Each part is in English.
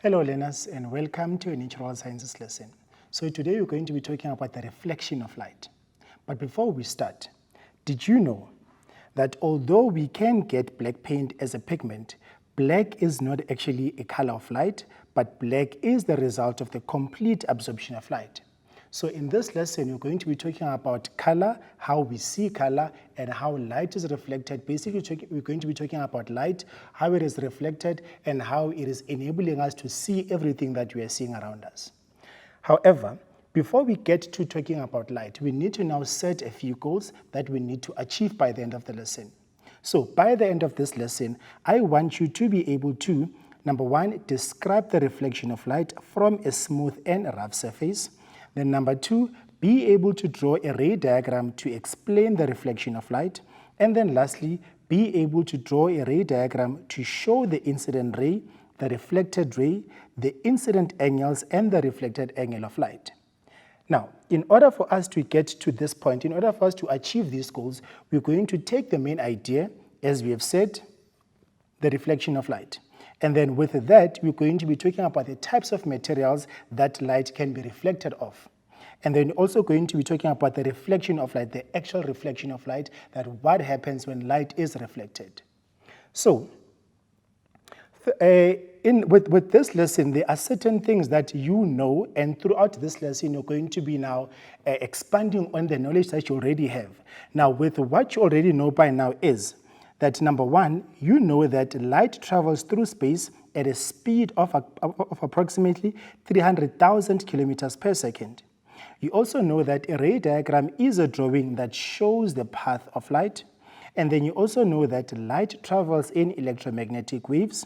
Hello learners and welcome to a natural sciences lesson. So today we're going to be talking about the reflection of light. But before we start, did you know that although we can get black paint as a pigment, black is not actually a color of light, but black is the result of the complete absorption of light. So in this lesson, we're going to be talking about color, how we see color, and how light is reflected. Basically, we're going to be talking about light, how it is reflected, and how it is enabling us to see everything that we are seeing around us. However, before we get to talking about light, we need to now set a few goals that we need to achieve by the end of the lesson. So by the end of this lesson, I want you to be able to, number one, describe the reflection of light from a smooth and rough surface. Then number two, be able to draw a ray diagram to explain the reflection of light. And then lastly, be able to draw a ray diagram to show the incident ray, the reflected ray, the incident angles, and the reflected angle of light. Now, in order for us to get to this point, in order for us to achieve these goals, we're going to take the main idea, as we have said, the reflection of light. And then with that, we're going to be talking about the types of materials that light can be reflected off. And then also going to be talking about the reflection of light, the actual reflection of light, that what happens when light is reflected. So, with this lesson, there are certain things that you know, and throughout this lesson, you're going to be now expanding on the knowledge that you already have. Now, with what you already know by now is that number one, you know that light travels through space at a speed of approximately 300,000 kilometers per second. You also know that a ray diagram is a drawing that shows the path of light. And then you also know that light travels in electromagnetic waves.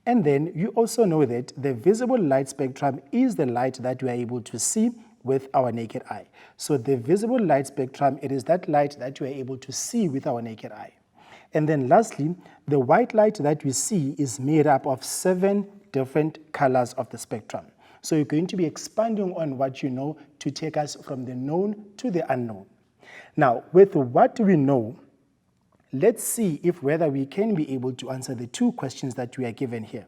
And then you also know that the visible light spectrum is the light that we are able to see with our naked eye. So the visible light spectrum, it is that light that we are able to see with our naked eye. And then lastly, the white light that we see is made up of 7 different colors of the spectrum. So you're going to be expanding on what you know to take us from the known to the unknown. Now, with what we know, let's see if whether we can be able to answer the 2 questions that we are given here.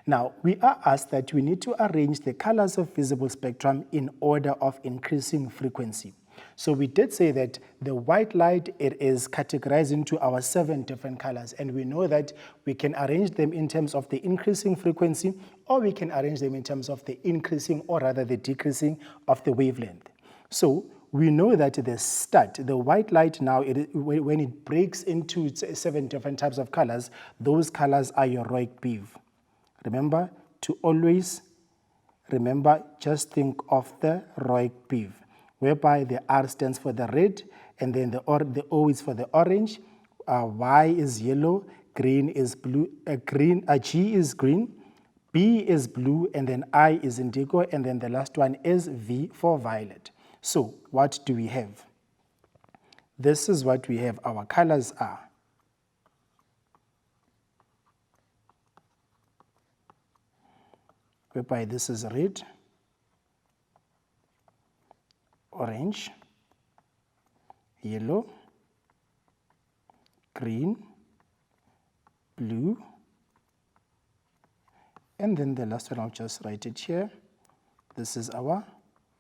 Now, we are asked that we need to arrange the colors of visible spectrum in order of increasing frequency. So we did say that the white light, it is categorized into our 7 different colors, and we know that we can arrange them in terms of the increasing frequency, or we can arrange them in terms of the increasing or rather the decreasing of the wavelength. So we know that the white light now, when it breaks into 7 different types of colors, those colors are your Rooikweight. Remember to always just think of the Rooikweight, whereby the R stands for the red, and then the O is for the orange, Y is yellow, green is blue, G is green, B is blue, and then I is indigo, and then the last one is V for violet. So what do we have? This is what we have. Our colors are whereby this is red, orange, yellow, green, blue, and then the last one, I'll just write it here. This is our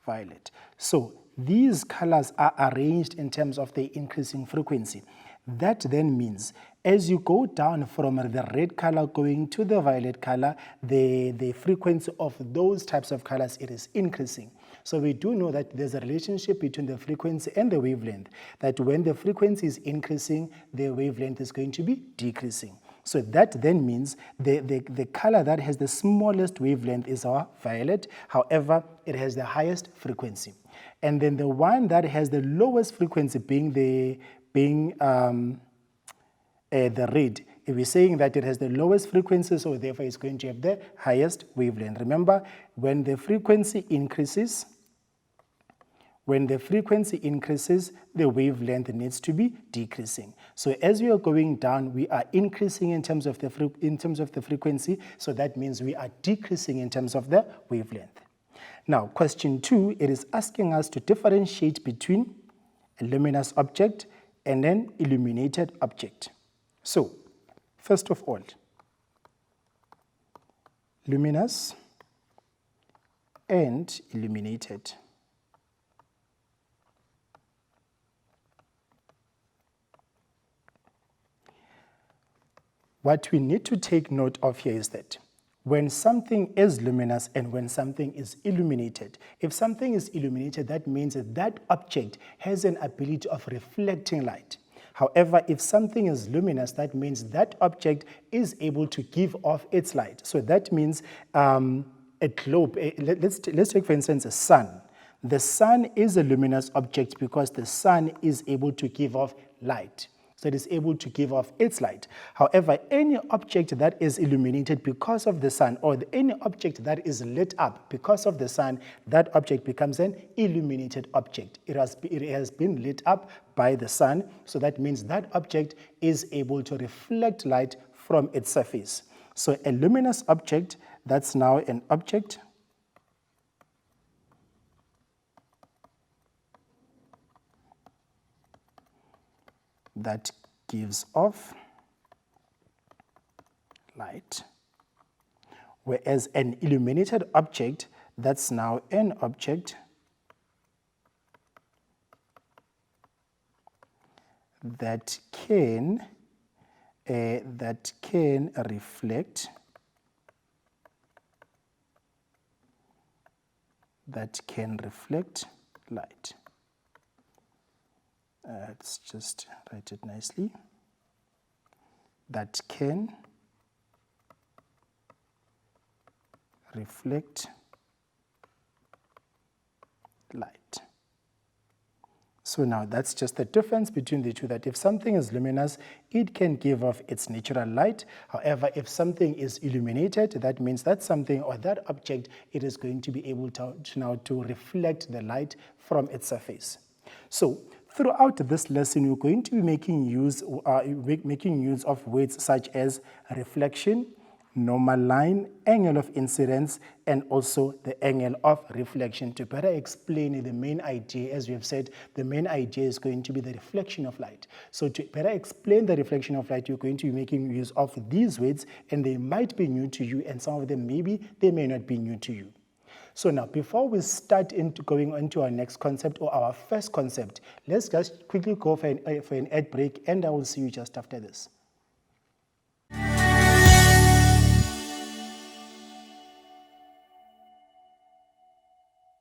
violet. So these colors are arranged in terms of the increasing frequency. That then means as you go down from the red color going to the violet color, the frequency of those types of colors, it is increasing. So we do know that there's a relationship between the frequency and the wavelength, that when the frequency is increasing, the wavelength is going to be decreasing. So that then means the color that has the smallest wavelength is our violet. However, it has the highest frequency. And then the one that has the lowest frequency being the red, if we're saying that it has the lowest frequency, so therefore it's going to have the highest wavelength. Remember, when the frequency increases, the wavelength needs to be decreasing. So as we are going down, we are increasing in terms of the frequency, so that means we are decreasing in terms of the wavelength. Now, question 2, it is asking us to differentiate between a luminous object and an illuminated object. So, first of all, luminous and illuminated. What we need to take note of here is that when something is luminous and when something is illuminated, if something is illuminated, that means that that object has an ability of reflecting light. However, if something is luminous, that means that object is able to give off its light. So that means a globe, let's take for instance a sun. The sun is a luminous object because the sun is able to give off light. So it is able to give off its light. However, any object that is illuminated because of the sun, or any object that is lit up because of the sun, that object becomes an illuminated object. It has been lit up by the sun, so that means that object is able to reflect light from its surface. So a luminous object, that's now an object that gives off light, whereas an illuminated object, that's now an object that can reflect light. Let's just write it nicely. That can reflect light. So now that's just the difference between the two, that if something is luminous, it can give off its natural light. However, if something is illuminated, that means that something or that object, it is going to be able to now to reflect the light from its surface. So throughout this lesson, we're going to be making use of words such as reflection, normal line, angle of incidence, and also the angle of reflection to better explain the main idea. As we have said, the main idea is going to be the reflection of light. So to better explain the reflection of light, you're going to be making use of these words, and they might be new to you, and some of them maybe they may not be new to you. So now, before we start going into our next concept or our first concept, let's just quickly go for an ad break, and I will see you just after this.